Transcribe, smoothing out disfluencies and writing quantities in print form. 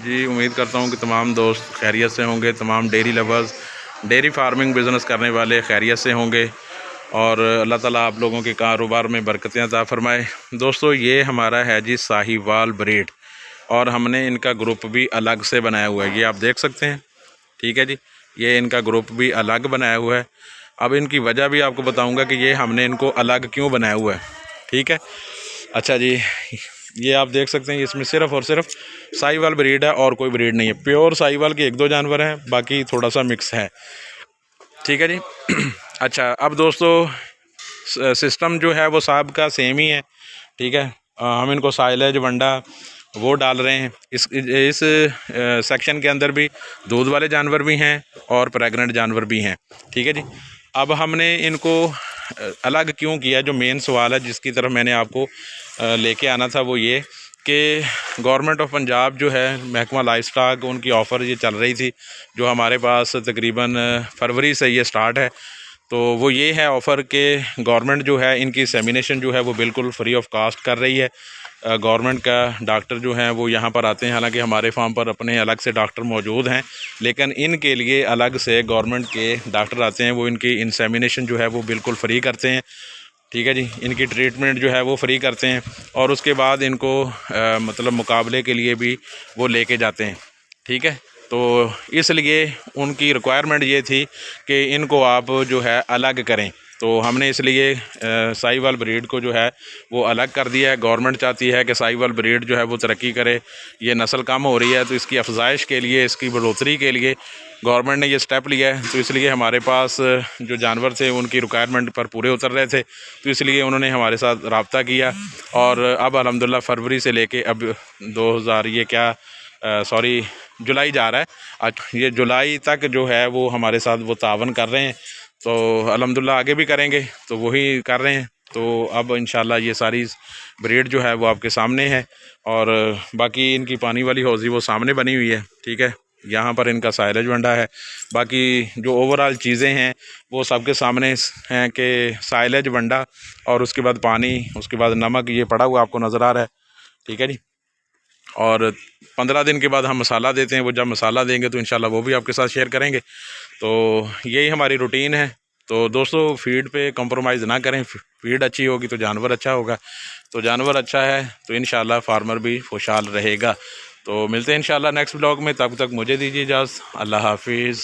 जी उम्मीद करता हूँ कि तमाम दोस्त खैरियत से होंगे, तमाम dairy lovers, dairy farming business करने वाले खैरियत से होंगे और अल्लाह ताला आप लोगों के कारोबार में बरकतें अता फ़रमाए। दोस्तों ये हमारा है जी साहिवाल ब्रीड और हमने इनका ग्रुप भी अलग से बनाया हुआ है, ये आप देख सकते हैं। ठीक है जी, ये इनका ग्रुप भी अलग बनाया हुआ है। अब इनकी वजह भी आपको बताऊंगा कि ये हमने इनको अलग क्यों बनाया हुआ है। ठीक है, अच्छा जी, ये आप देख सकते हैं इसमें सिर्फ़ और सिर्फ साहिवाल ब्रीड है और कोई ब्रीड नहीं है। प्योर साहिवाल के 1-2 जानवर हैं, बाकी थोड़ा सा मिक्स है। ठीक है जी। अच्छा, अब दोस्तों सिस्टम जो है वो साहब का सेम ही है। ठीक है, हम इनको साइलेज वंडा वो डाल रहे हैं। इस सेक्शन के अंदर भी दूध वाले जानवर भी हैं और प्रेग्नेंट जानवर भी हैं। ठीक है जी, अब हमने इनको अलग क्यों किया, जो मेन सवाल है जिसकी तरफ मैंने आपको लेके आना था वो ये कि गवर्नमेंट ऑफ पंजाब जो है महकमा लाइफ स्टॉक, उनकी ऑफ़र ये चल रही थी जो हमारे पास तकरीबन फरवरी से ये स्टार्ट है। तो वो ये है ऑफ़र के गवर्नमेंट जो है इनकी सेमिनेशन जो है वो बिल्कुल फ्री ऑफ कास्ट कर रही है। गवर्नमेंट का डॉक्टर जो हैं वो यहाँ पर आते हैं, हालांकि हमारे फार्म पर अपने अलग से डॉक्टर मौजूद हैं, लेकिन इनके लिए अलग से गवर्नमेंट के डॉक्टर आते हैं, वो इनकी इंसेमिनेशन जो है वो बिल्कुल फ्री करते हैं। ठीक है जी, इनकी ट्रीटमेंट जो है वो फ्री करते हैं और उसके बाद इनको मतलब मुकाबले के लिए भी वो लेके जाते हैं। ठीक है, तो इसलिए उनकी रिक्वायरमेंट ये थी कि इनको आप जो है अलग करें, तो हमने इसलिए साहिवाल ब्रीड को जो है वो अलग कर दिया है। गवर्नमेंट चाहती है कि साहिवाल ब्रीड जो है वो तरक्की करे, ये नस्ल कम हो रही है, तो इसकी अफजाइश के लिए, इसकी बढ़ोतरी के लिए गवर्नमेंट ने ये स्टेप लिया है। तो इसलिए हमारे पास जो जानवर थे उनकी रिक्वायरमेंट पर पूरे उतर रहे थे, तो इसलिए उन्होंने हमारे साथ रब्ता किया और अब अल्हम्दुलिल्लाह फरवरी से लेके अब 2000 ये क्या सॉरी जुलाई जा रहा है, आज ये जुलाई तक जो है वो हमारे साथ वो तावन कर रहे हैं। तो अल्हम्दुलिल्लाह आगे भी करेंगे, तो वही कर रहे हैं। तो अब इंशाल्लाह ये सारी ब्रीड जो है वो आपके सामने है और बाकी इनकी पानी वाली हौज़ी वो सामने बनी हुई है। ठीक है, यहाँ पर इनका साइलेज वंडा है, बाकी जो ओवरऑल चीज़ें हैं वो सबके सामने हैं कि साइलेज वंडा और उसके बाद पानी, उसके बाद नमक, ये पड़ा हुआ आपको नज़र आ रहा है। ठीक है जी, और 15 दिन के बाद हम मसाला देते हैं, वो जब मसाला देंगे तो इंशाल्लाह वो भी आपके साथ शेयर करेंगे। तो यही हमारी रूटीन है। तो दोस्तों फ़ीड पे कंप्रोमाइज़ ना करें, फ़ीड अच्छी होगी तो जानवर अच्छा होगा, तो जानवर अच्छा है तो इंशाल्लाह फार्मर भी खुशहाल रहेगा। तो मिलते हैं इंशाल्लाह नेक्स्ट ब्लॉग में, तब तक मुझे दीजिए इजाज़त। अल्लाह हाफिज़।